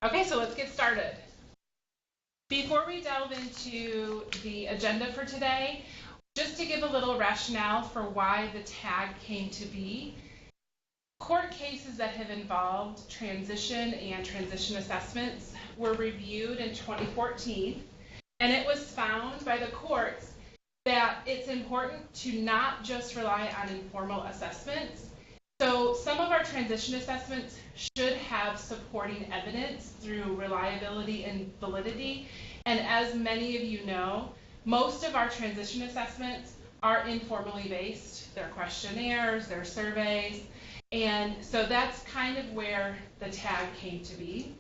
Okay, so let's get started. Before we delve into the agenda for today, just to give a little rationale for why the TAGG came to be, court cases that have involved transition and transition assessments were reviewed in 2014, and it was found by the courts that it's important to not just rely on informal assessments. So some of our transition assessments should have supporting evidence through reliability and validity. And as many of you know, most of our transition assessments are informally based. They're questionnaires, they're surveys. And so that's kind of where the TAGG came to be.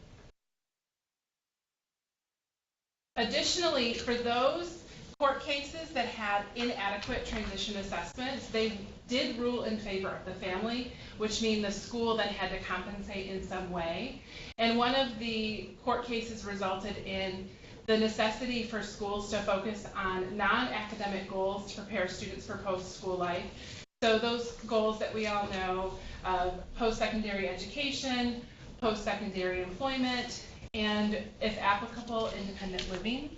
Additionally, for those court cases that had inadequate transition assessments, they did rule in favor of the family, which means the school then had to compensate in some way. And one of the court cases resulted in the necessity for schools to focus on non-academic goals to prepare students for post-school life. So those goals that we all know of post-secondary education, post-secondary employment, and if applicable, independent living.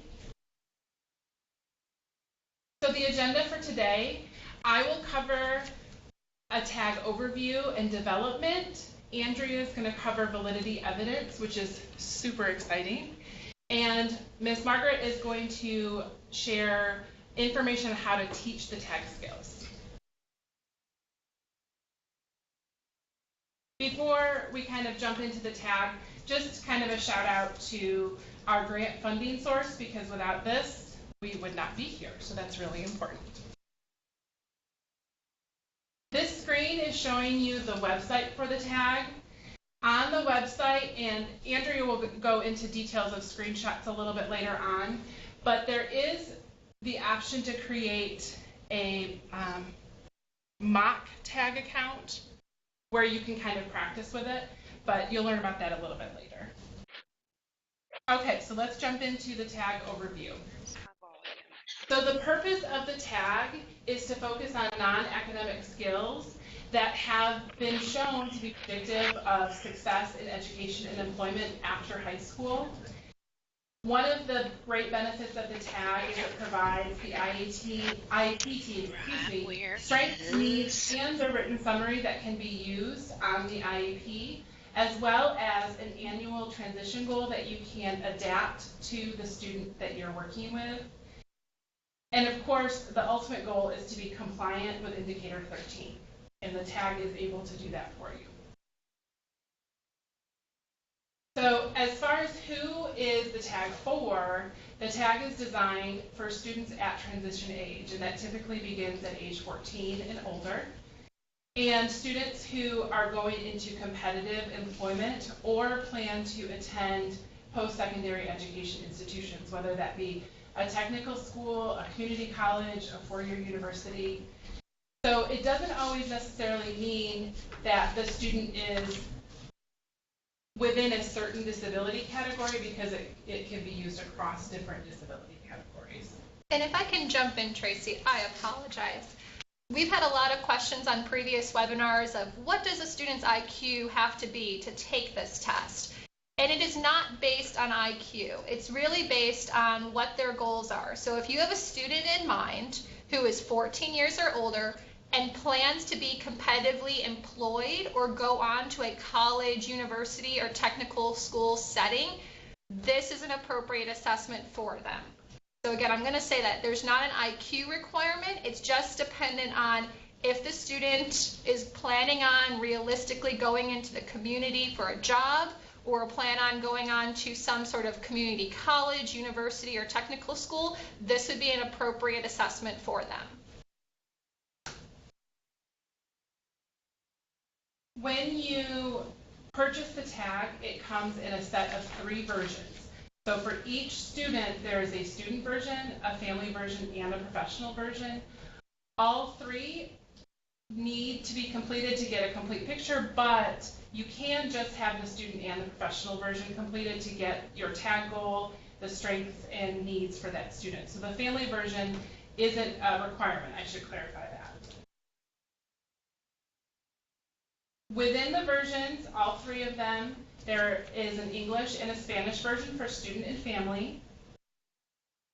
So the agenda for today, I will cover a TAGG overview and development. Andrea is going to cover validity evidence, which is super exciting. And Ms. Margaret is going to share information on how to teach the TAGG skills. Before we kind of jump into the TAGG, just kind of a shout out to our grant funding source, because without this, we would not be here, so that's really important. This screen is showing you the website for the TAGG. On the website, and Andrea will go into details of screenshots a little bit later on, but there is the option to create a mock TAGG account where you can kind of practice with it, but you'll learn about that a little bit later. Okay, so let's jump into the TAGG overview. So the purpose of the TAGG is to focus on non-academic skills that have been shown to be predictive of success in education and employment after high school. One of the great benefits of the TAGG is it provides the IEP team, strengths, needs, and a written summary that can be used on the IEP, as well as an annual transition goal that you can adapt to the student that you're working with. And of course, the ultimate goal is to be compliant with Indicator 13, and the TAGG is able to do that for you. So as far as who is the TAGG for, the TAGG is designed for students at transition age, and that typically begins at age 14 and older. And students who are going into competitive employment or plan to attend post-secondary education institutions, whether that be a technical school, a community college, a four-year university. So it doesn't always necessarily mean that the student is within a certain disability category, because it can be used across different disability categories. And if I can jump in, Tracy, I apologize. We've had a lot of questions on previous webinars of what does a student's IQ have to be to take this test? And it is not based on IQ. It's really based on what their goals are. So if you have a student in mind who is 14 years or older and plans to be competitively employed or go on to a college, university, or technical school setting, this is an appropriate assessment for them. So again, I'm going to say that there's not an IQ requirement. It's just dependent on if the student is planning on realistically going into the community for a job, or plan on going on to some sort of community college, university, or technical school, this would be an appropriate assessment for them. When you purchase the TAGG, it comes in a set of 3 versions. So for each student, there is a student version, a family version, and a professional version. All 3 need to be completed to get a complete picture, but you can just have the student and the professional version completed to get your TAGG goal, the strengths and needs for that student. So the family version isn't a requirement, I should clarify that. Within the versions, all 3 of them, There is an English and a Spanish version for student and family.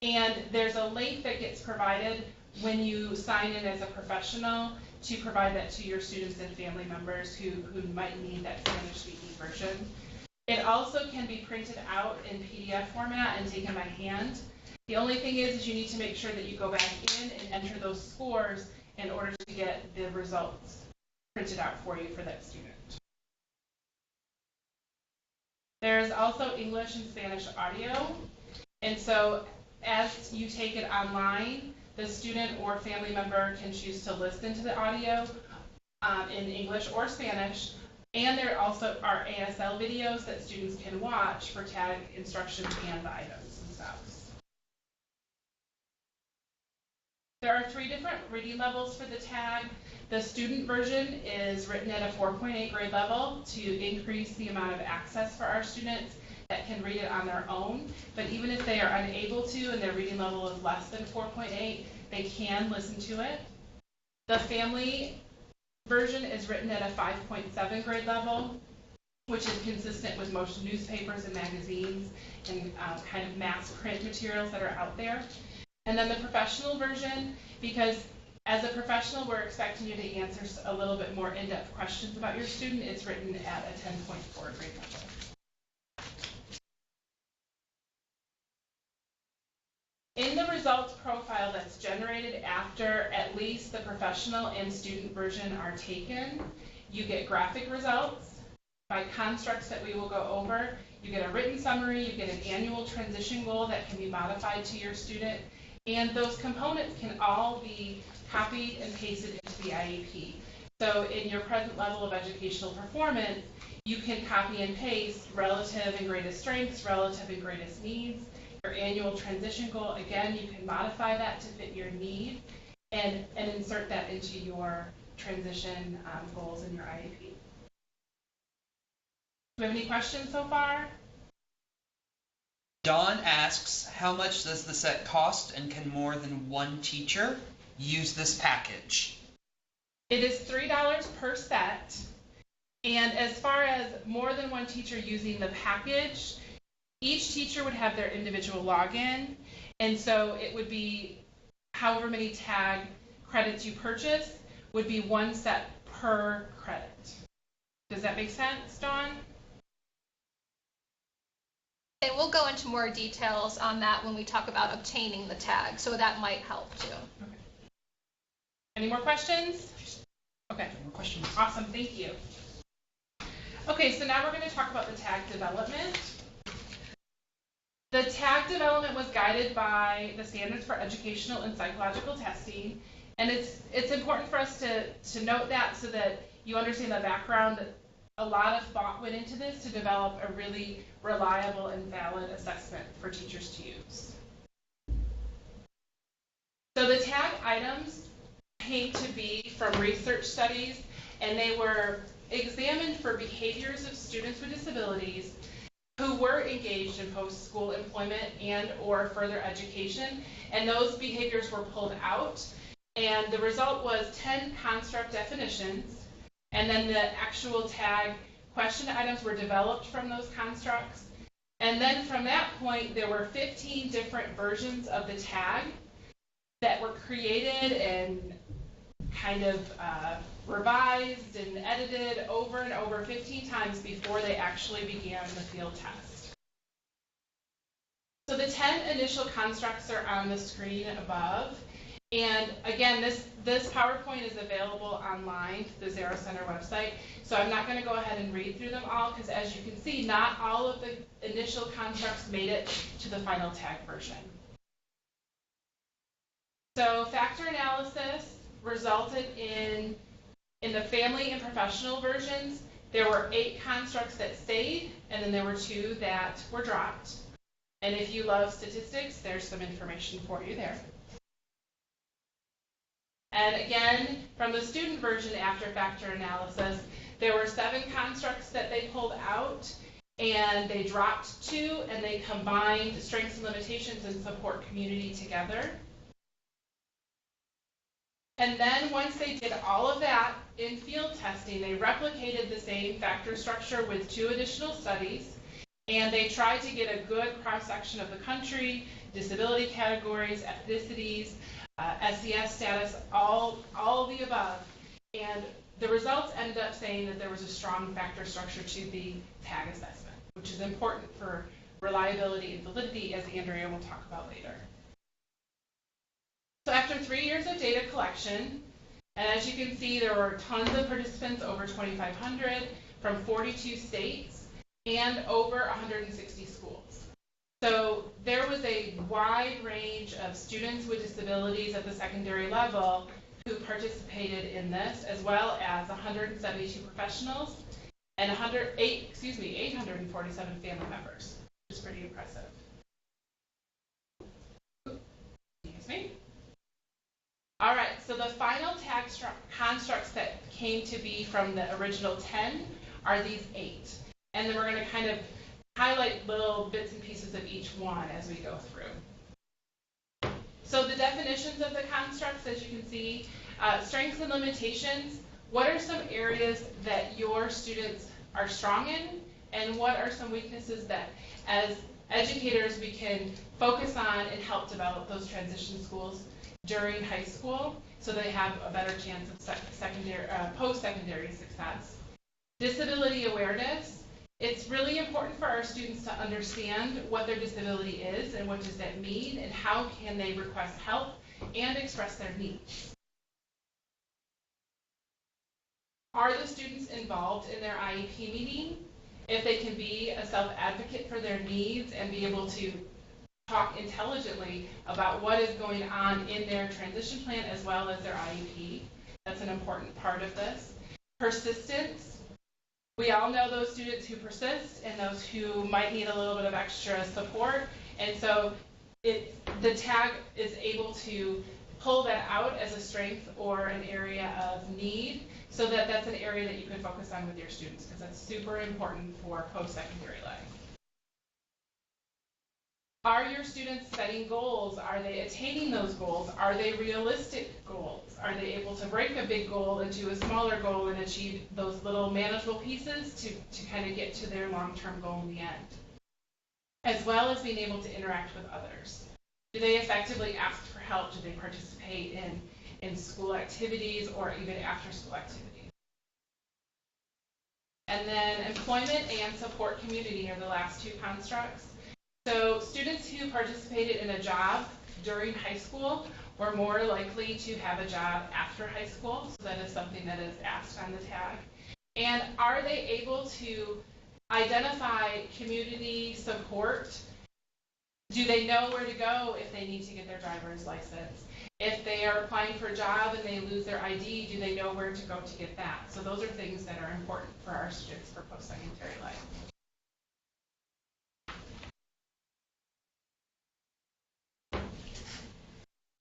And there's a link that gets provided when you sign in as a professional to provide that to your students and family members who might need that Spanish-speaking version. It also can be printed out in PDF format and taken by hand. The only thing is you need to make sure that you go back in and enter those scores in order to get the results printed out for you for that student. There's also English and Spanish audio. And so as you take it online, the student or family member can choose to listen to the audio in English or Spanish. And there also are ASL videos that students can watch for TAGG instruction and the items themselves. There are 3 different reading levels for the TAGG. The student version is written at a 4.8 grade level to increase the amount of access for our students that can read it on their own. But even if they are unable to and their reading level is less than 4.8, they can listen to it. The family version is written at a 5.7 grade level, which is consistent with most newspapers and magazines and kind of mass print materials that are out there. And then the professional version, because as a professional, we're expecting you to answer a little bit more in-depth questions about your student. It's written at a 10.4 grade level. In the results profile that's generated after at least the professional and student version are taken, you get graphic results by constructs that we will go over. You get a written summary, you get an annual transition goal that can be modified to your student, and those components can all be copied and pasted into the IEP. So in your present level of educational performance, you can copy and paste relative and greatest strengths, relative and greatest needs. Your annual transition goal, again, you can modify that to fit your need and insert that into your transition goals in your IEP. Do we have any questions so far? Dawn asks, how much does the set cost and can more than one teacher use this package? It is $3 per set. And as far as more than one teacher using the package, each teacher would have their individual login, and so it would be however many TAGG credits you purchase would be one set per credit. Does that make sense, Dawn? And we'll go into more details on that when we talk about obtaining the TAGG, so that might help too. Okay. Any more questions? Okay. No more questions. Awesome, thank you. Okay, so now we're going to talk about the TAGG development. The TAGG development was guided by the Standards for Educational and Psychological Testing, and it's important for us to note that so that you understand the background that a lot of thought went into this to develop a really reliable and valid assessment for teachers to use. So the TAGG items came to be from research studies, and they were examined for behaviors of students with disabilities who were engaged in post-school employment and or further education, and those behaviors were pulled out, and the result was 10 construct definitions, and then the actual TAGG question items were developed from those constructs, and then from that point there were 15 different versions of the TAGG that were created and kind of revised and edited over and over 15 times before they actually began the field test. So the 10 initial constructs are on the screen above. And again, this PowerPoint is available online through the Zarrow Center website. So I'm not going to go ahead and read through them all because as you can see, not all of the initial constructs made it to the final TAGG version. So factor analysis resulted in the family and professional versions, there were 8 constructs that stayed, and then there were 2 that were dropped. And if you love statistics, there's some information for you there. And again, from the student version after factor analysis, there were 7 constructs that they pulled out, and they dropped 2, and they combined strengths and limitations and support community together. And then once they did all of that in field testing, they replicated the same factor structure with 2 additional studies, and they tried to get a good cross-section of the country, disability categories, ethnicities, SES status, all of the above. And the results ended up saying that there was a strong factor structure to the TAGG assessment, which is important for reliability and validity, as Andrea will talk about later. So after 3 years of data collection, and as you can see, there were tons of participants, over 2,500 from 42 states and over 160 schools. So there was a wide range of students with disabilities at the secondary level who participated in this, as well as 172 professionals and 847 family members, which is pretty impressive. Excuse me. All right, so the final TAGG constructs that came to be from the original 10 are these 8. And then we're going to kind of highlight little bits and pieces of each one as we go through. So the definitions of the constructs, as you can see, strengths and limitations. What are some areas that your students are strong in, and what are some weaknesses that, as educators, we can focus on and help develop those transition schools during high school so they have a better chance of post-secondary success. Disability awareness. It's really important for our students to understand what their disability is and what does that mean and how can they request help and express their needs. Are the students involved in their IEP meeting? If they can be a self-advocate for their needs and be able to talk intelligently about what is going on in their transition plan as well as their IEP. That's an important part of this. Persistence. We all know those students who persist and those who might need a little bit of extra support. And so the TAGG is able to pull that out as a strength or an area of need so that that's an area that you can focus on with your students because that's super important for post-secondary life. Are your students setting goals? Are they attaining those goals? Are they realistic goals? Are they able to break a big goal into a smaller goal and achieve those little manageable pieces to kind of get to their long-term goal in the end? As well as being able to interact with others. Do they effectively ask for help? Do they participate in school activities or even after-school activities? And then employment and support community are the last 2 constructs. So students who participated in a job during high school were more likely to have a job after high school. So that is something that is asked on the TAGG. And are they able to identify community support? Do they know where to go if they need to get their driver's license? If they are applying for a job and they lose their ID, do they know where to go to get that? So those are things that are important for our students for post-secondary life.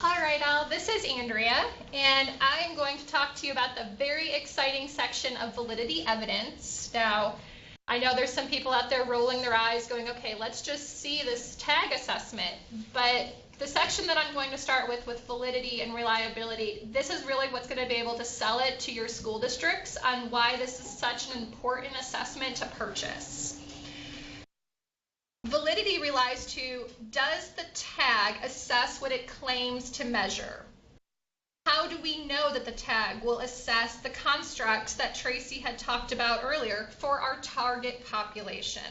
All right, all. This is Andrea, and I am going to talk to you about the very exciting section of validity evidence. Now, I know there's some people out there rolling their eyes going, okay, let's just see this TAGG assessment. But the section that I'm going to start with validity and reliability, this is really what's going to be able to sell it to your school districts on why this is such an important assessment to purchase. Validity relies to, does the TAGG assess what it claims to measure? How do we know that the TAGG will assess the constructs that Tracy had talked about earlier for our target population?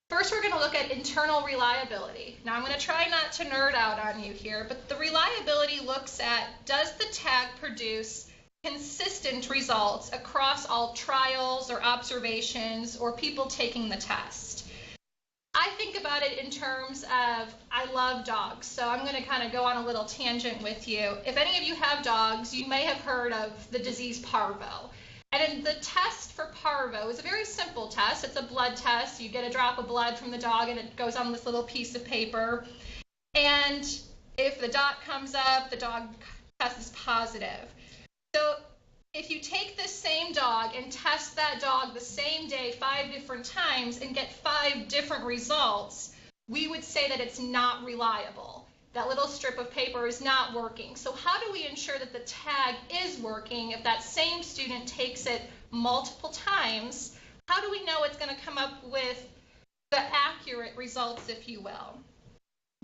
First, we're going to look at internal reliability. Now, I'm going to try not to nerd out on you here, but the reliability looks at, does the TAGG produce consistent results across all trials or observations or people taking the test? I think about it in terms of, I love dogs, so I'm going to kind of go on a little tangent with you. If any of you have dogs, you may have heard of the disease parvo. And the test for parvo is a very simple test. It's a blood test. You get a drop of blood from the dog and it goes on this little piece of paper. And if the dot comes up, the dog test is positive. So if you take this same dog and test that dog the same day 5 different times and get 5 different results, we would say that it's not reliable. that little strip of paper is not working. So how do we ensure that the tag is working if that same student takes it multiple times? How do we know it's going to come up with the accurate results, if you will?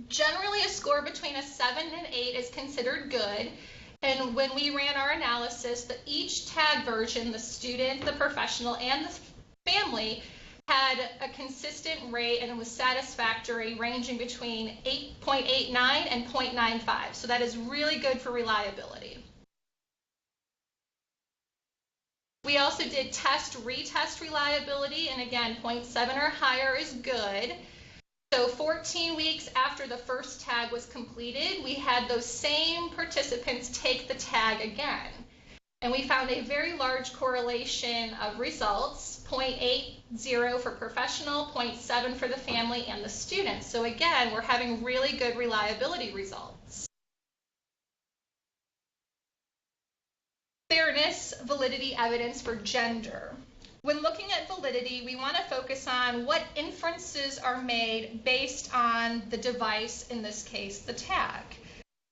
Generally, a score between a 7 and 8 is considered good. And when we ran our analysis, that each tag version, the student, the professional, and the family, had a consistent rate and it was satisfactory, ranging between 8.89 and 0.95. So that is really good for reliability. We also did retest reliability, and again, 0.7 or higher is good. So 14 weeks after the first tag was completed, we had those same participants take the tag again. And we found a very large correlation of results, 0.80 for professional, 0.7 for the family and the students. So again, we're having really good reliability results. Fairness, validity evidence for gender. When looking at validity, we want to focus on what inferences are made based on the device, in this case, the tag.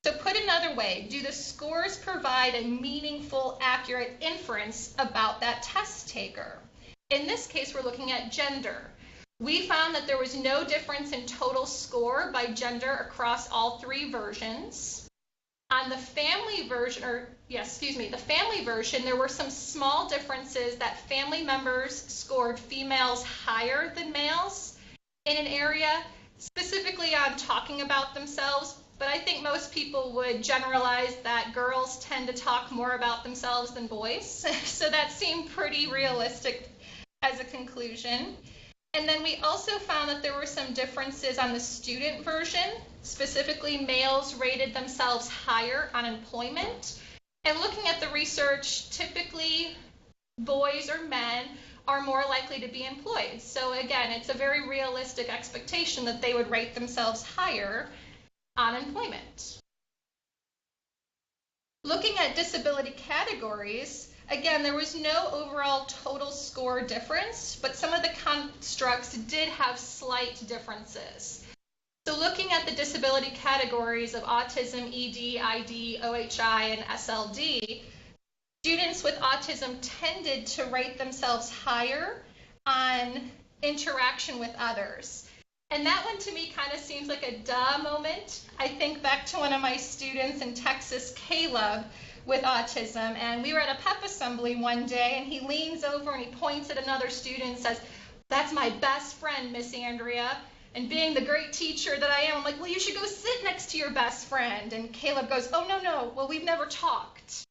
So put another way, do the scores provide a meaningful, accurate inference about that test taker? In this case, we're looking at gender. We found that there was no difference in total score by gender across all 3 versions. On the family version, the family version, there were some small differences that family members scored females higher than males in an area, specifically on talking about themselves. But I think most people would generalize that girls tend to talk more about themselves than boys. So that seemed pretty realistic as a conclusion. And then we also found that there were some differences on the student version. Specifically, males rated themselves higher on employment. And looking at the research, typically boys or men are more likely to be employed. So again, it's a very realistic expectation that they would rate themselves higher on employment. Looking at disability categories, again, there was no overall total score difference, but some of the constructs did have slight differences. So looking at the disability categories of autism, ED, ID, OHI, and SLD, students with autism tended to rate themselves higher on interaction with others. And that one to me kind of seems like a duh moment. I think back to one of my students in Texas, Caleb, with autism, and we were at a pep assembly one day, and he leans over and he points at another student and says, "That's my best friend, Miss Andrea." And being the great teacher that I am, I'm like, "Well, you should go sit next to your best friend." And Caleb goes, "Oh, no, well, we've never talked."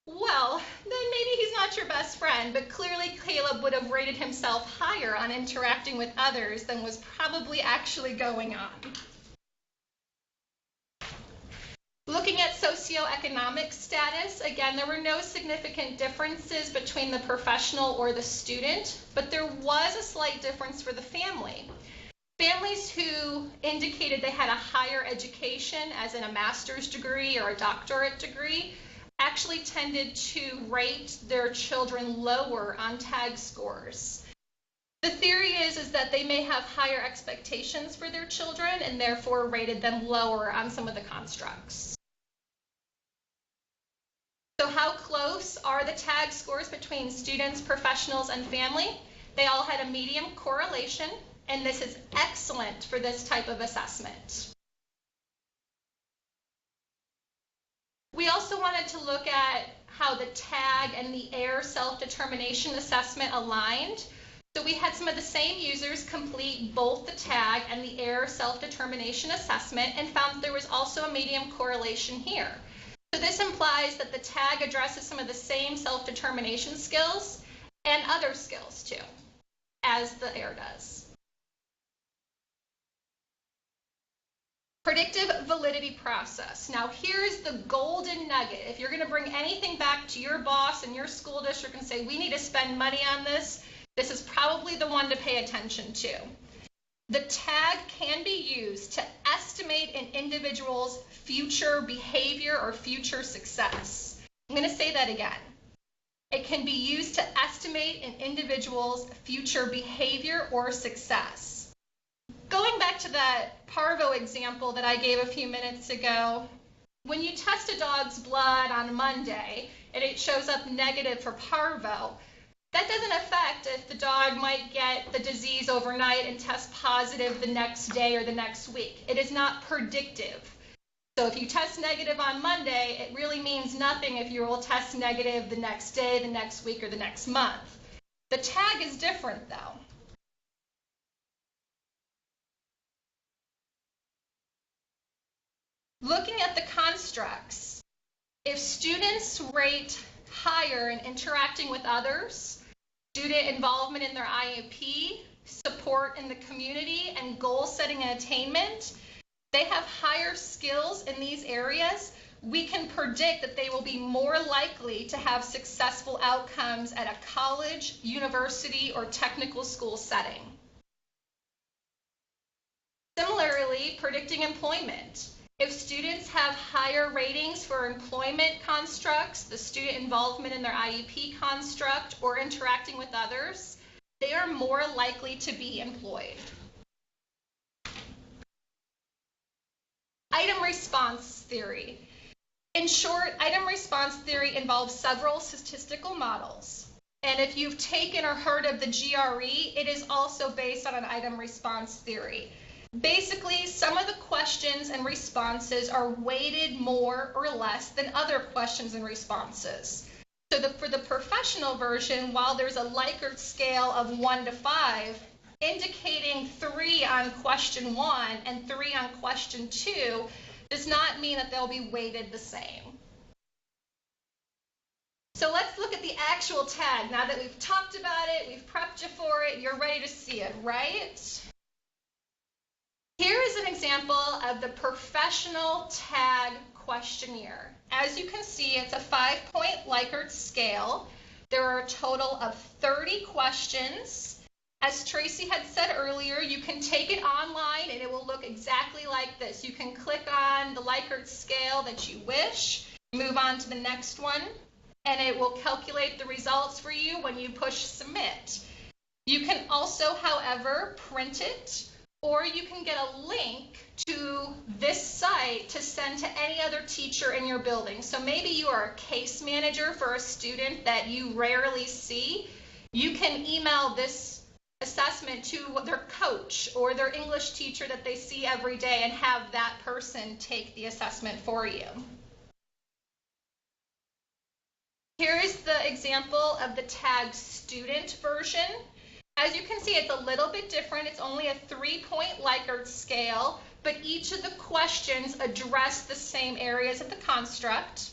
Well, then maybe he's not your best friend, but clearly Caleb would have rated himself higher on interacting with others than was probably actually going on. Looking at socioeconomic status, again, there were no significant differences between the professional or the student, but there was a slight difference for the family. Families who indicated they had a higher education, as in a master's degree or a doctorate degree, actually tended to rate their children lower on TAGG scores. The theory is that they may have higher expectations for their children and therefore rated them lower on some of the constructs. So how close are the TAGG scores between students, professionals, and family? They all had a medium correlation, and this is excellent for this type of assessment. We also wanted to look at how the TAGG and the AIR self-determination assessment aligned. So we had some of the same users complete both the TAGG and the AIR self-determination assessment and found that there was also a medium correlation here. So this implies that the TAGG addresses some of the same self-determination skills and other skills too, as the AIR does. Predictive validity process. Now here's the golden nugget. If you're going to bring anything back to your boss and your school district and say, we need to spend money on this, this is probably the one to pay attention to. The TAGG can be used to estimate an individual's future behavior or future success. I'm going to say that again. It can be used to estimate an individual's future behavior or success. Go going back to that parvo example that I gave a few minutes ago, when you test a dog's blood on Monday and it shows up negative for parvo, that doesn't affect if the dog might get the disease overnight and test positive the next day or the next week. It is not predictive. So if you test negative on Monday, it really means nothing if you will test negative the next day, the next week, or the next month. The tag is different though. Looking at the constructs, if students rate higher in interacting with others, student involvement in their IEP, support in the community, and goal setting and attainment, they have higher skills in these areas, we can predict that they will be more likely to have successful outcomes at a college, university, or technical school setting. Similarly, predicting employment. If students have higher ratings for employment constructs, the student involvement in their IEP construct, or interacting with others, they are more likely to be employed. Item response theory. In short, item response theory involves several statistical models. And if you've taken or heard of the GRE, it is also based on an item response theory. Basically, some of the questions and responses are weighted more or less than other questions and responses. So for the professional version, while there's a Likert scale of 1 to 5, indicating 3 on question 1 and 3 on question 2 does not mean that they'll be weighted the same. So let's look at the actual tag. Now that we've talked about it, we've prepped you for it, you're ready to see it, right? Here is an example of the professional tag questionnaire. As you can see, it's a 5-point Likert scale. There are a total of 30 questions. As Tracy had said earlier, you can take it online and it will look exactly like this. You can click on the Likert scale that you wish, move on to the next one, and it will calculate the results for you when you push submit. You can also, however, print it, or you can get a link to this site to send to any other teacher in your building. So maybe you are a case manager for a student that you rarely see. You can email this assessment to their coach or their English teacher that they see every day and have that person take the assessment for you. Here is the example of the TAGG student version. As you can see, it's a little bit different. It's only a 3-point Likert scale, but each of the questions address the same areas of the construct.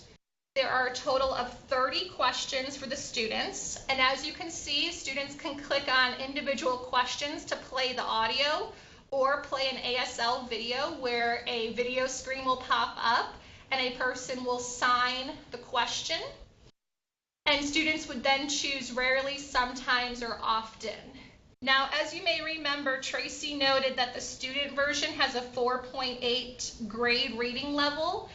There are a total of 30 questions for the students, and as you can see, students can click on individual questions to play the audio or play an ASL video where a video screen will pop up and a person will sign the question. And students would then choose rarely, sometimes, or often. Now, as you may remember, Tracy noted that the student version has a 4.8 grade reading level.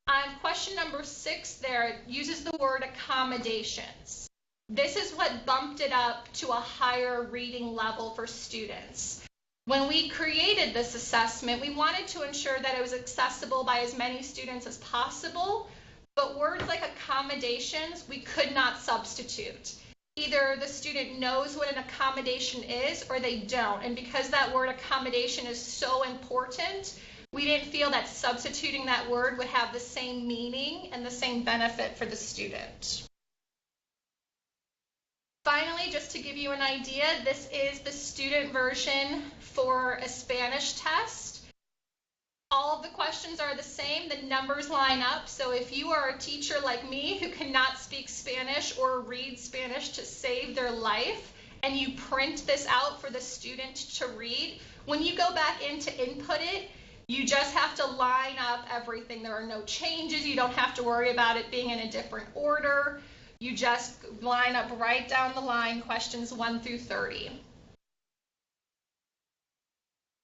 On question number 6 there, it uses the word accommodations. This is what bumped it up to a higher reading level for students. When we created this assessment, we wanted to ensure that it was accessible by as many students as possible. But words like accommodations, we could not substitute. Either the student knows what an accommodation is or they don't. And because that word accommodation is so important, we didn't feel that substituting that word would have the same meaning and the same benefit for the student. Finally, just to give you an idea, this is the student version for a Spanish test. All of the questions are the same, the numbers line up, so if you are a teacher like me who cannot speak Spanish or read Spanish to save their life, and you print this out for the student to read, when you go back in to input it, you just have to line up everything. There are no changes, you don't have to worry about it being in a different order. You just line up right down the line, questions 1 through 30.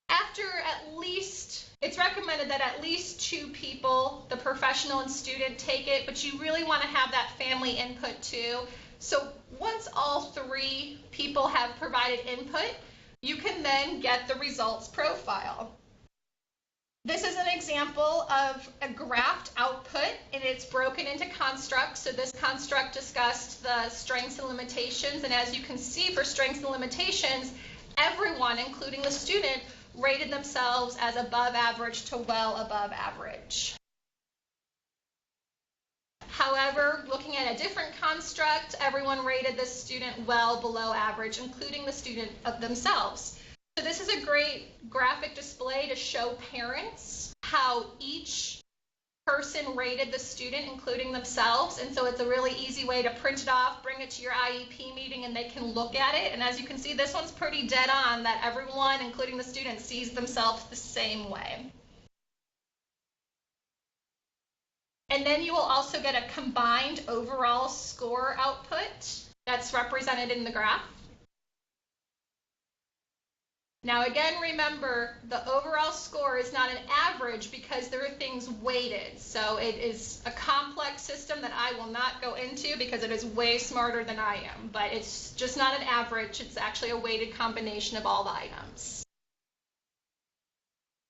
After it's recommended that at least 2 people, the professional and student, take it, but you really want to have that family input too. So once all 3 people have provided input, you can then get the results profile. This is an example of a graphed output, and it's broken into constructs. So this construct discussed the strengths and limitations, and as you can see for strengths and limitations, everyone, including the student, rated themselves as above average to well above average. However, looking at a different construct, everyone rated the student well below average, including the student of themselves. So this is a great graphic display to show parents how each person rated the student, including themselves. And so it's a really easy way to print it off, bring it to your IEP meeting, and they can look at it. And as you can see, this one's pretty dead on, that everyone, including the student, sees themselves the same way. And then you will also get a combined overall score output that's represented in the graph. Now again, remember, the overall score is not an average because there are things weighted. So it is a complex system that I will not go into because it is way smarter than I am. But it's just not an average, it's actually a weighted combination of all the items.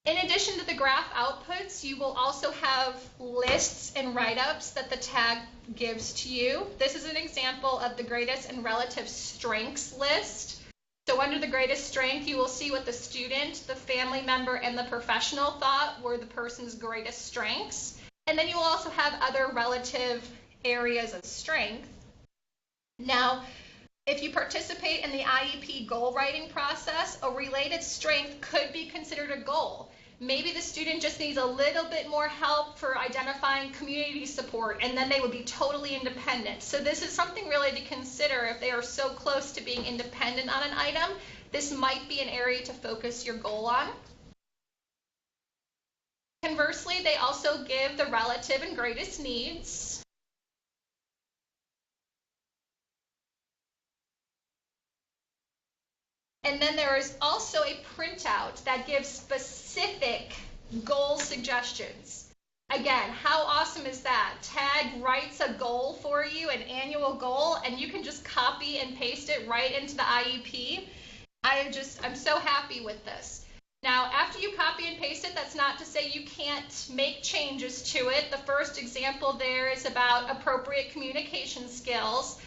In addition to the graph outputs, you will also have lists and write-ups that the tag gives to you. This is an example of the greatest and relative strengths list. So under the greatest strength, you will see what the student, the family member, and the professional thought were the person's greatest strengths. And then you will also have other relative areas of strength. Now, if you participate in the IEP goal writing process, a related strength could be considered a goal. Maybe the student just needs a little bit more help for identifying community support, and then they would be totally independent. So this is something really to consider if they are so close to being independent on an item. This might be an area to focus your goal on. Conversely, they also give the relative and greatest needs. And then there is also a printout that gives specific goal suggestions. Again, how awesome is that? TAGG writes a goal for you, an annual goal, and you can just copy and paste it right into the IEP. I'm so happy with this. Now, after you copy and paste it, that's not to say you can't make changes to it. The first example there is about appropriate communication skills.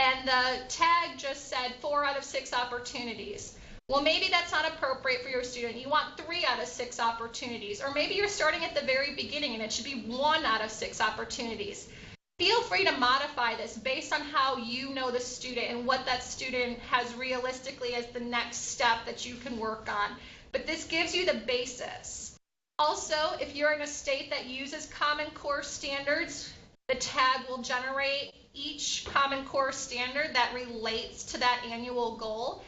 And the tag just said 4 out of 6 opportunities. Well, maybe that's not appropriate for your student. You want 3 out of 6 opportunities. Or maybe you're starting at the very beginning and it should be 1 out of 6 opportunities. Feel free to modify this based on how you know the student and what that student has realistically as the next step that you can work on. But this gives you the basis. Also, if you're in a state that uses Common Core standards, the tag will generate each Common Core standard that relates to that annual goal.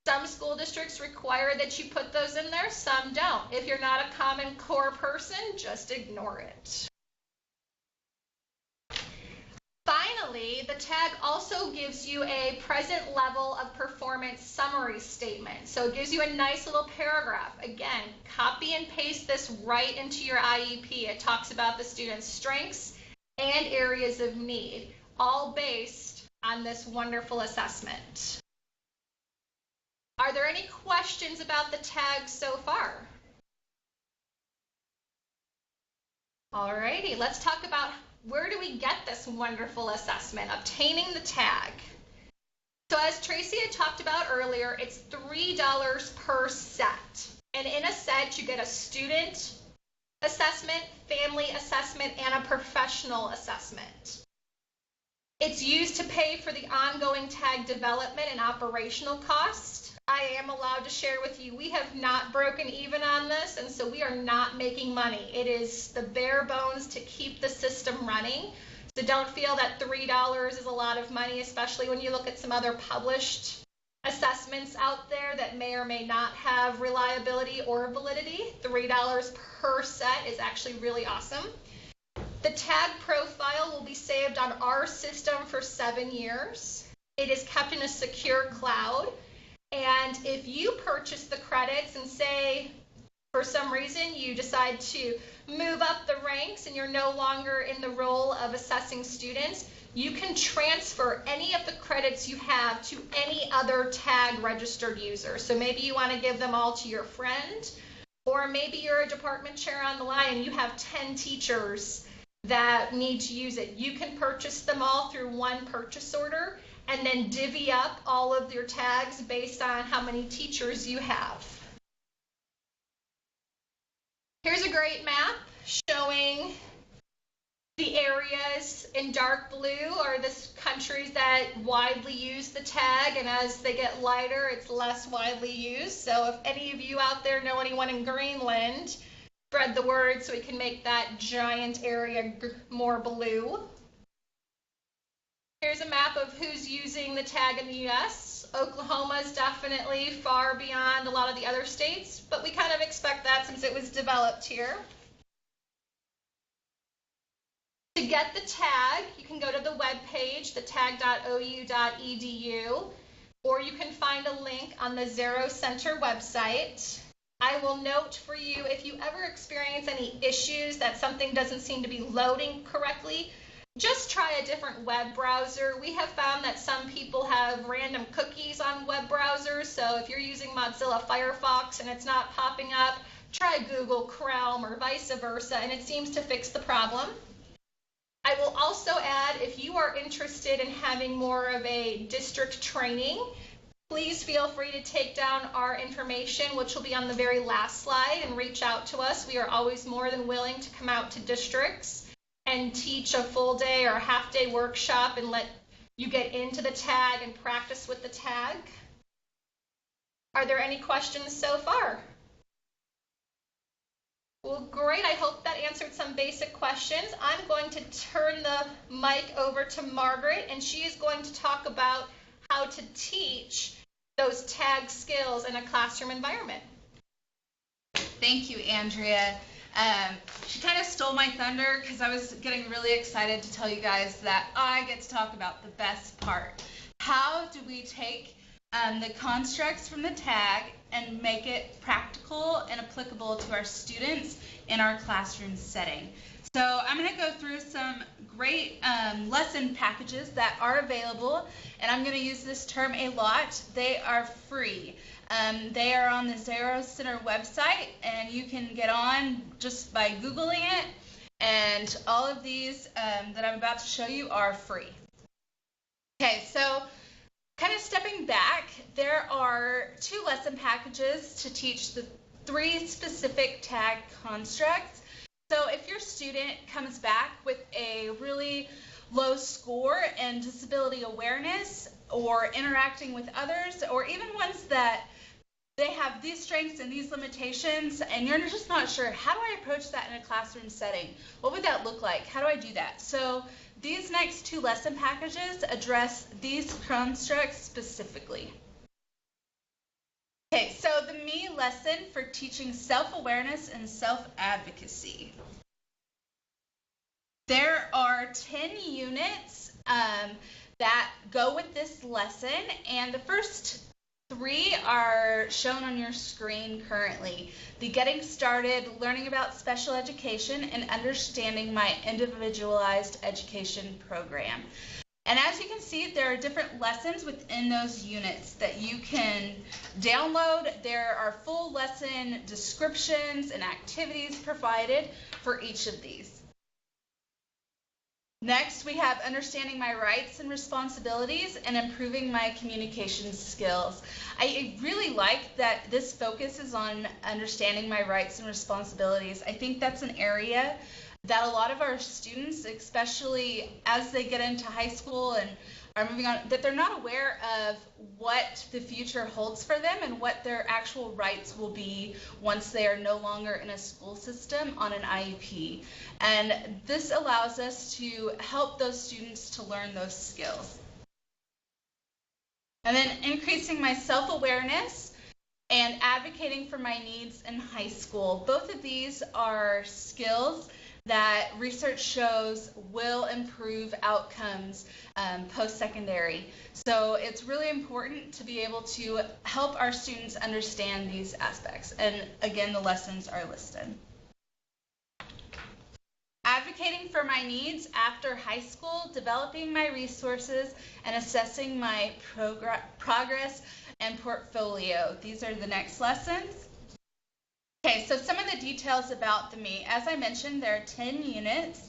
Some school districts require that you put those in there, some don't. If you're not a Common Core person, just ignore it. Finally, the tag also gives you a present level of performance summary statement. So it gives you a nice little paragraph. Again, copy and paste this right into your IEP. It talks about the student's strengths and areas of need, all based on this wonderful assessment. Are there any questions about the tag so far? Alrighty, let's talk about where do we get this wonderful assessment, obtaining the tag. So as Tracy had talked about earlier, it's $3 per set. And in a set, you get a student assessment, family assessment, and a professional assessment. It's used to pay for the ongoing tag development and operational cost. I am allowed to share with you, we have not broken even on this, and so we are not making money. It is the bare bones to keep the system running. So don't feel that $3 is a lot of money, especially when you look at some other published assessments out there that may or may not have reliability or validity. $3 per set is actually really awesome. The tag profile will be saved on our system for 7 years. It is kept in a secure cloud. And if you purchase the credits and say, for some reason, you decide to move up the ranks and you're no longer in the role of assessing students, you can transfer any of the credits you have to any other TAGG registered user. So maybe you want to give them all to your friend, or maybe you're a department chair on the line and you have 10 teachers that need to use it. You can purchase them all through one purchase order and then divvy up all of your tags based on how many teachers you have. Here's a great map showing the areas in dark blue are the countries that widely use the tag, and as they get lighter, it's less widely used. So if any of you out there know anyone in Greenland, spread the word so we can make that giant area more blue. Here's a map of who's using the tag in the US. Oklahoma is definitely far beyond a lot of the other states, but we kind of expect that since it was developed here. To get the tag, you can go to the web page, thetag.ou.edu, or you can find a link on the Zarrow Center website. I will note for you, if you ever experience any issues that something doesn't seem to be loading correctly, just try a different web browser. We have found that some people have random cookies on web browsers, so if you're using Mozilla Firefox and it's not popping up, try Google Chrome or vice versa, and it seems to fix the problem. I will also add, if you are interested in having more of a district training, please feel free to take down our information, which will be on the very last slide, and reach out to us. We are always more than willing to come out to districts and teach a full day or a half day workshop and let you get into the tag and practice with the tag. Are there any questions so far? Well, great. I hope that answered some basic questions. I'm going to turn the mic over to Margaret, and she is going to talk about how to teach those tag skills in a classroom environment. Thank you, Andrea. She kind of stole my thunder because I was getting really excited to tell you guys that I get to talk about the best part. How do we take the constructs from the tag and make it practical and applicable to our students in our classroom setting? So I'm going to go through some great lesson packages that are available, and I'm going to use this term a lot. They are free. They are on the Zarrow Center website, and you can get on just by Googling it, and all of these that I'm about to show you are free. Okay, so kind of stepping back, there are 2 lesson packages to teach the 3 specific tag constructs. So if your student comes back with a really low score in disability awareness or interacting with others, or even ones that they have these strengths and these limitations, and you're just not sure, how do I approach that in a classroom setting? What would that look like? How do I do that? So these next 2 lesson packages address these constructs specifically. Okay, so the Me lesson for teaching self-awareness and self-advocacy. There are 10 units that go with this lesson, and the first 3 are shown on your screen currently. The Getting Started, Learning About Special Education, and Understanding My Individualized Education Program. And as you can see, there are different lessons within those units that you can download. There are full lesson descriptions and activities provided for each of these. Next, we have Understanding My Rights and Responsibilities and Improving My Communication Skills. I really like that this focuses on understanding my rights and responsibilities. I think that's an area that a lot of our students, especially as they get into high school and are moving on, that they're not aware of what the future holds for them and what their actual rights will be once they are no longer in a school system on an IEP. And this allows us to help those students to learn those skills. And then increasing my self-awareness and advocating for my needs in high school. Both of these are skills that research shows will improve outcomes post-secondary. So it's really important to be able to help our students understand these aspects. And again, the lessons are listed. Advocating advocating for my needs after high school, developing my resources, and assessing my progress and portfolio. These are the next lessons. Okay, so some of the details about the meet. As I mentioned, there are 10 units.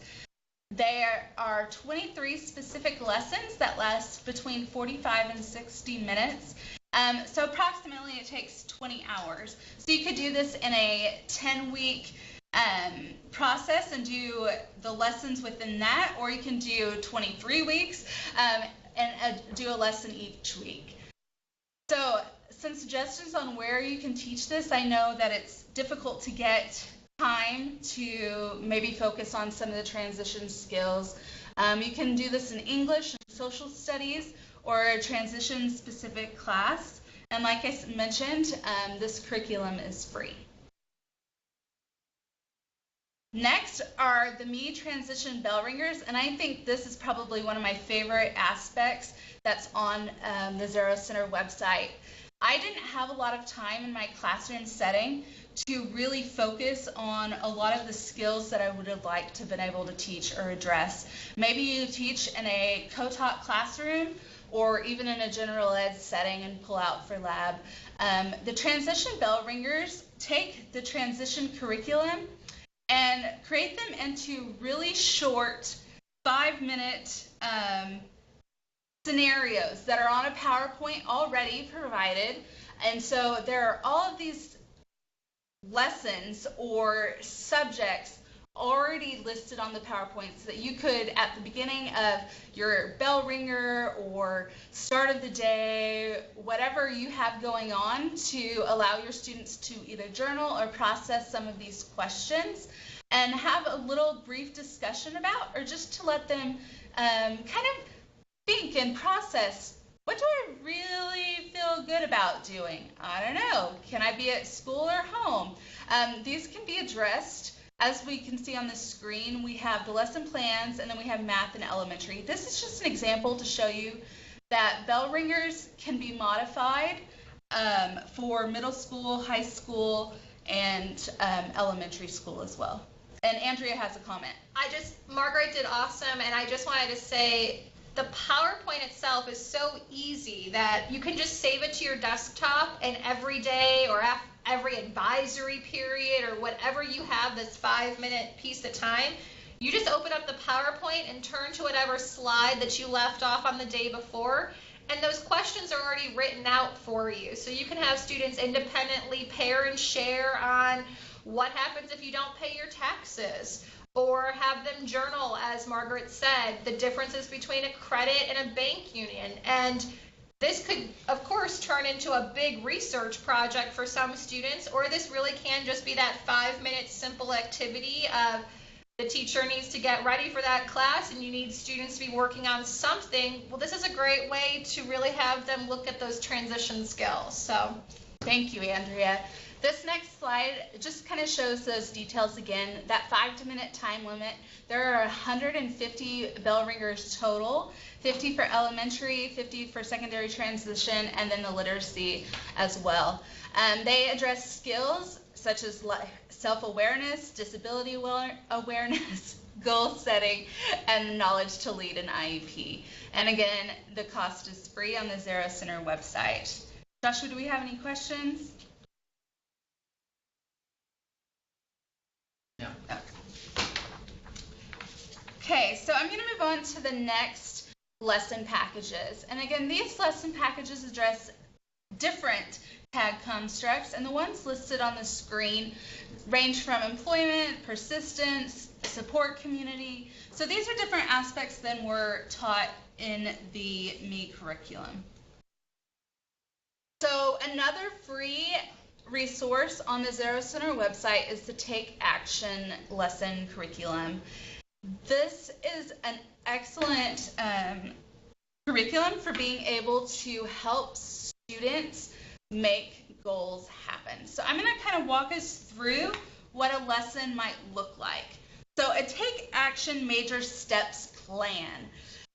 There are 23 specific lessons that last between 45 and 60 minutes. So approximately it takes 20 hours. So you could do this in a 10-week process and do the lessons within that, or you can do 23 weeks and do a lesson each week. So some suggestions on where you can teach this. I know that it's difficult to get time to maybe focus on some of the transition skills. You can do this in English and social studies or a transition specific class. And like I mentioned, this curriculum is free. Next are the Me Transition Bell Ringers, and I think this is probably one of my favorite aspects that's on the Zarrow Center website. I didn't have a lot of time in my classroom setting to really focus on a lot of the skills that I would have liked to have been able to teach or address. Maybe you teach in a co-taught classroom or even in a general ed setting and pull out for lab. The Transition Bell Ringers take the transition curriculum and create them into really short 5-minute scenarios that are on a PowerPoint already provided. And so there are all of these lessons or subjects already listed on the PowerPoint so that you could, at the beginning of your bell ringer or start of the day, whatever you have going on, to allow your students to either journal or process some of these questions and have a little brief discussion about, or just to let them kind of think and process, what do I really feel good about doing? I don't know. Can I be at school or home? These can be addressed. As we can see on the screen, we have the lesson plans, and then we have math and elementary. This is just an example to show you that bell ringers can be modified for middle school, high school, and elementary school as well. And Andrea has a comment. Margaret did awesome, and I just wanted to say the PowerPoint itself is so easy that you can just save it to your desktop, and every day or every advisory period or whatever you have this 5-minute piece of time, you just open up the PowerPoint and turn to whatever slide that you left off on the day before, and those questions are already written out for you. So you can have students independently pair and share on what happens if you don't pay your taxes, or have them journal, as Margaret said, the differences between a credit and a bank union. And this could, of course, turn into a big research project for some students, or this really can just be that 5-minute simple activity of the teacher needs to get ready for that class and you need students to be working on something. Well, this is a great way to really have them look at those transition skills. So thank you, Andrea. This next slide just kind of shows those details again. That 5-minute time limit. There are 150 bell ringers total, 50 for elementary, 50 for secondary transition, and then the literacy as well. They address skills such as self-awareness, disability awareness, goal setting, and knowledge to lead an IEP. And again, the cost is free on the Zarrow Center website. Joshua, do we have any questions? No. Okay, so I'm going to move on to the next lesson packages. And again, these lesson packages address different TAGG constructs, and the ones listed on the screen range from employment, persistence, support community. So these are different aspects than were taught in the Me curriculum. So another free resource on the Zarrow Center website is the Take Action lesson curriculum. This is an excellent curriculum for being able to help students make goals happen. So I'm going to kind of walk us through what a lesson might look like. So a Take Action Major Steps plan.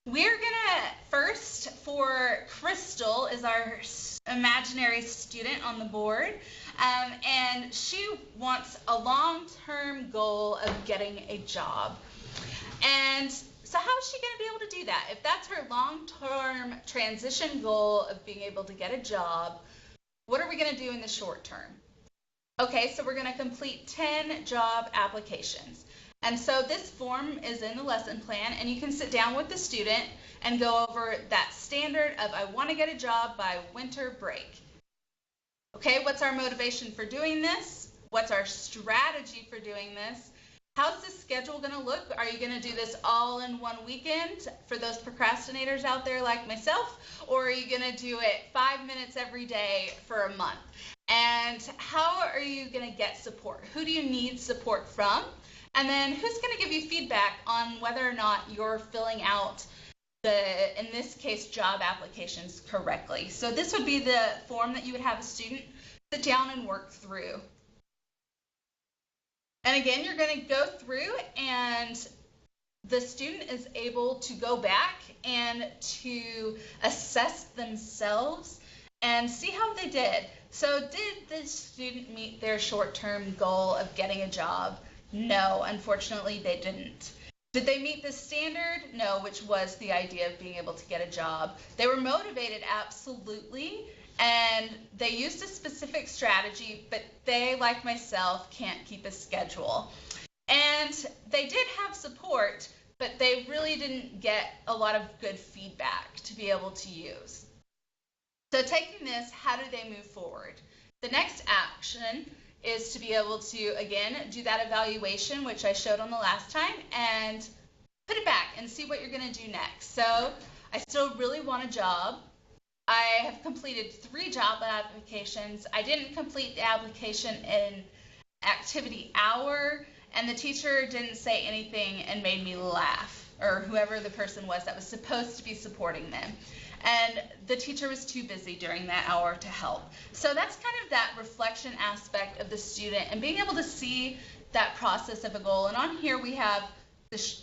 We're going to first, for Crystal is our imaginary student on the board, and she wants a long-term goal of getting a job. And so how is she going to be able to do that? If that's her long-term transition goal of being able to get a job, what are we going to do in the short term? Okay, so we're going to complete 10 job applications. And so this form is in the lesson plan, and you can sit down with the student and go over that standard of I want to get a job by winter break. Okay, what's our motivation for doing this? What's our strategy for doing this? How's the schedule going to look? Are you going to do this all in one weekend for those procrastinators out there like myself? Or are you going to do it 5 minutes every day for a month? And how are you going to get support? Who do you need support from? And then who's going to give you feedback on whether or not you're filling out the, in this case, job applications correctly? So this would be the form that you would have a student sit down and work through. And again, you're going to go through and the student is able to go back and to assess themselves and see how they did. So did the student meet their short-term goal of getting a job? No, unfortunately they didn't. Did they meet the standard? No, which was the idea of being able to get a job. They were motivated, absolutely. And they used a specific strategy, but they, like myself, can't keep a schedule. And they did have support, but they really didn't get a lot of good feedback to be able to use. So taking this, how do they move forward? The next action is to be able to, again, do that evaluation, which I showed on the last time, and put it back and see what you're going to do next. So I still really want a job. I have completed 3 job applications. I didn't complete the application in activity hour, and the teacher didn't say anything and made me laugh, or whoever the person was that was supposed to be supporting them. And the teacher was too busy during that hour to help. So that's kind of that reflection aspect of the student and being able to see that process of a goal. And on here we have the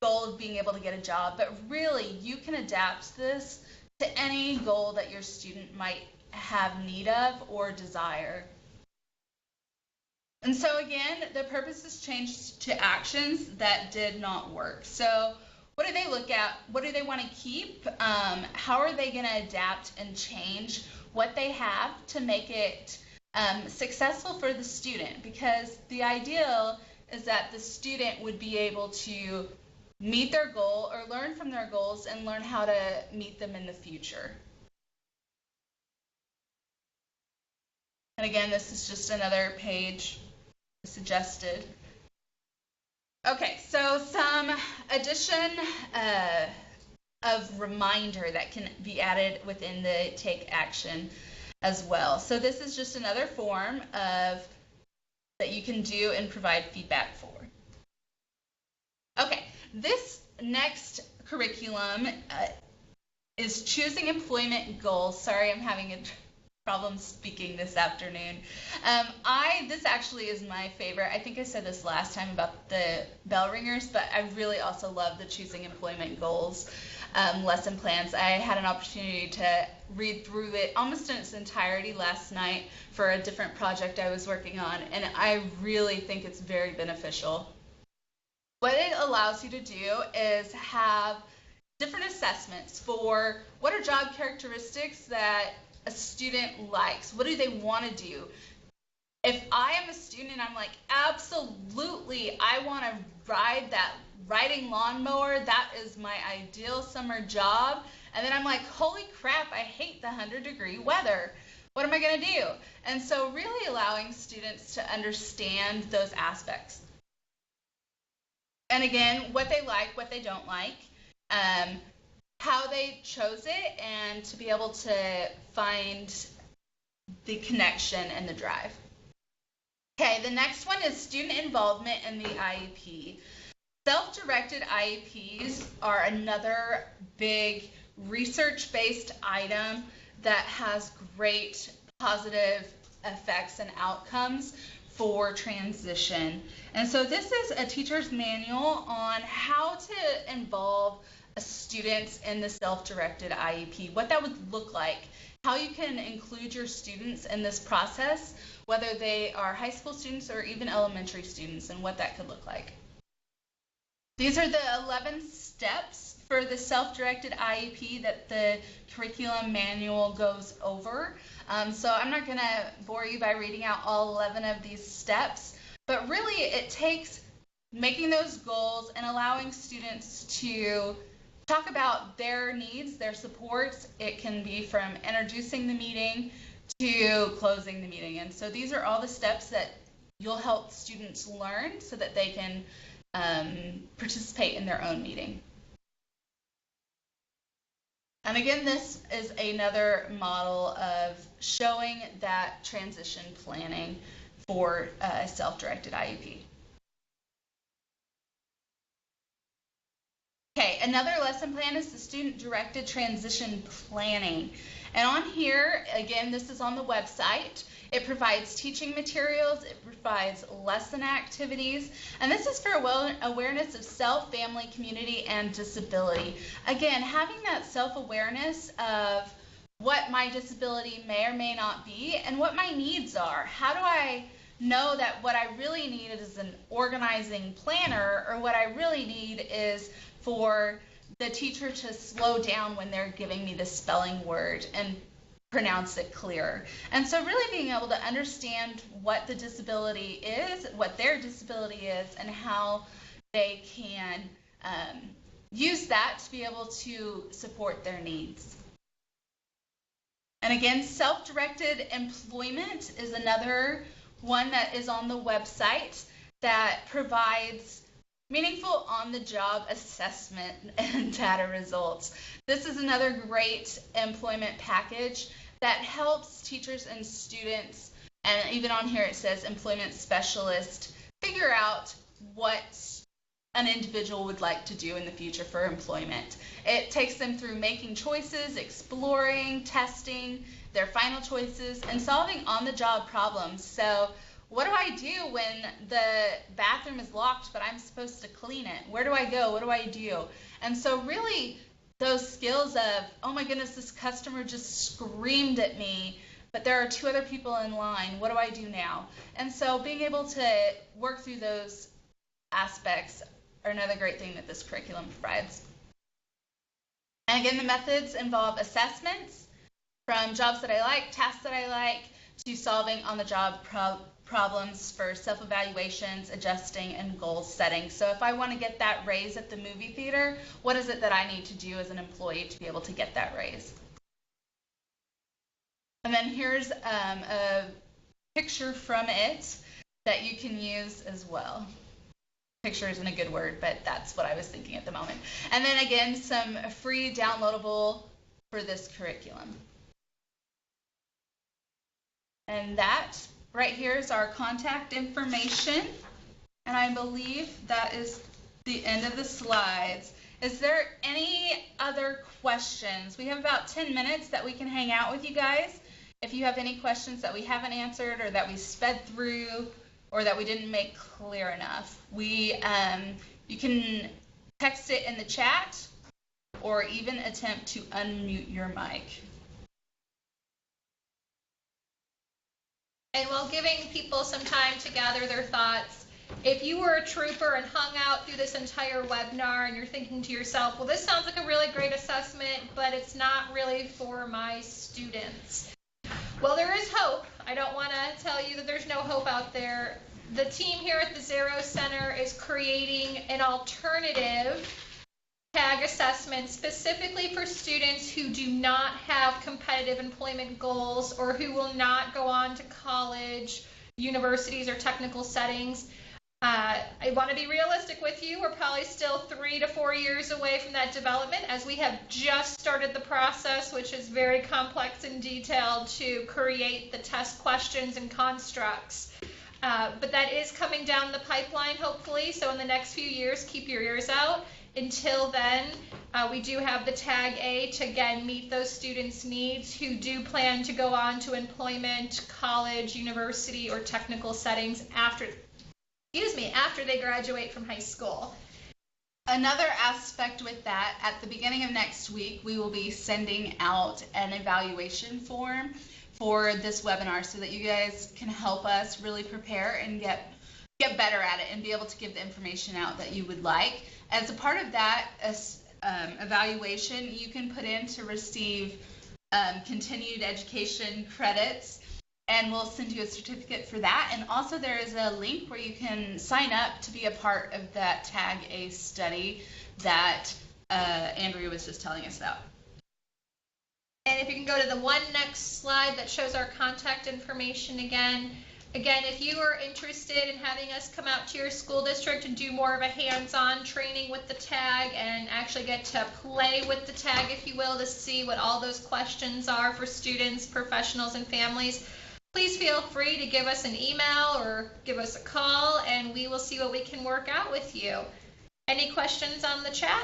goal of being able to get a job, but really you can adapt this to any goal that your student might have need of or desire. And so again, the purpose has changed to actions that did not work. So what do they look at? What do they want to keep? How are they going to adapt and change what they have to make it successful for the student? Because the ideal is that the student would be able to meet their goal or learn from their goals and learn how to meet them in the future. And again, this is just another page suggested. Okay, so some addition of reminder that can be added within the take action as well. So this is just another form of that you can do and provide feedback for. Okay, this next curriculum is choosing employment goals. Sorry, I'm having a problem speaking this afternoon. This actually is my favorite. I think I said this last time about the bell ringers, but I really also love the choosing employment goals lesson plans. I had an opportunity to read through it almost in its entirety last night for a different project I was working on, and I really think it's very beneficial. What it allows you to do is have different assessments for what are job characteristics that a student likes. What do they want to do? If I am a student and I'm like, absolutely, I want to ride that riding lawnmower, that is my ideal summer job. And then I'm like, holy crap, I hate the 100-degree weather. What am I going to do? And so really allowing students to understand those aspects. And again, what they like, what they don't like, how they chose it, and to be able to find the connection and the drive. Okay, the next one is student involvement in the IEP. Self-directed IEPs are another big research-based item that has great positive effects and outcomes for transition. And so this is a teacher's manual on how to involve students in the self-directed IEP, what that would look like, how you can include your students in this process, whether they are high school students or even elementary students, and what that could look like. These are the 11 steps for the self-directed IEP that the curriculum manual goes over. So I'm not going to bore you by reading out all 11 of these steps, but really it takes making those goals and allowing students to talk about their needs, their supports. It can be from introducing the meeting to closing the meeting. And so these are all the steps that you'll help students learn so that they can participate in their own meeting. And again, this is another model of showing that transition planning for a self-directed IEP. Okay, another lesson plan is the student-directed transition planning. And on here, again, this is on the website. It provides teaching materials, it provides lesson activities, and this is for awareness of self, family, community, and disability. Again, having that self-awareness of what my disability may or may not be and what my needs are. How do I know that what I really need is an organizing planner, or what I really need is for the teacher to slow down when they're giving me the spelling word and pronounce it clear. And so really being able to understand what the disability is, what their disability is, and how they can use that to be able to support their needs. And again, self-directed employment is another one that is on the website that provides meaningful on-the-job assessment and data results. This is another great employment package that helps teachers and students, and even on here it says employment specialist, figure out what an individual would like to do in the future for employment. It takes them through making choices, exploring, testing their final choices, and solving on-the-job problems. So what do I do when the bathroom is locked but I'm supposed to clean it? Where do I go? What do I do? And so really those skills of, oh my goodness, this customer just screamed at me, but there are 2 other people in line. What do I do now? And so being able to work through those aspects are another great thing that this curriculum provides. And again, the methods involve assessments from jobs that I like, tasks that I like, to solving on-the-job problems for self-evaluations, adjusting, and goal setting. So if I want to get that raise at the movie theater, what is it that I need to do as an employee to be able to get that raise? And then here's a picture from it that you can use as well. Picture isn't a good word, but that's what I was thinking at the moment. And then again, some free downloadable for this curriculum. And that right here is our contact information, and I believe that is the end of the slides. Is there any other questions? We have about 10 minutes that we can hang out with you guys. If you have any questions that we haven't answered, or that we sped through, or that we didn't make clear enough, you can text it in the chat, or even attempt to unmute your mic. And while giving people some time to gather their thoughts, if you were a trooper and hung out through this entire webinar and you're thinking to yourself, well, this sounds like a really great assessment, but it's not really for my students. Well, there is hope. I don't want to tell you that there's no hope out there. The team here at the Zarrow Center is creating an alternative TAGG assessment specifically for students who do not have competitive employment goals, or who will not go on to college, universities, or technical settings. I want to be realistic with you. We're probably still 3 to 4 years away from that development, as we have just started the process, which is very complex and detailed, to create the test questions and constructs. But that is coming down the pipeline, hopefully. So in the next few years, keep your ears out. Until then, we do have the TAGG A to, again, meet those students' needs who do plan to go on to employment, college, university, or technical settings after they graduate from high school. Another aspect with that, at the beginning of next week, we will be sending out an evaluation form for this webinar so that you guys can help us really prepare and get better at it and be able to give the information out that you would like. As a part of that evaluation, you can put in to receive continued education credits, and we'll send you a certificate for that. And also there is a link where you can sign up to be a part of that TAGG ACE study that Andrea was just telling us about. And if you can go to the next slide that shows our contact information again. Again, if you are interested in having us come out to your school district and do more of a hands-on training with the TAGG and actually get to play with the TAGG, if you will, to see what all those questions are for students, professionals, and families, please feel free to give us an email or give us a call, and we will see what we can work out with you. Any questions on the chat?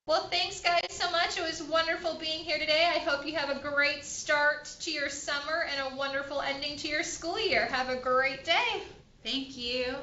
Well, thanks guys so much. It was wonderful being here today. I hope you have a great start to your summer and a wonderful ending to your school year. Have a great day. Thank you.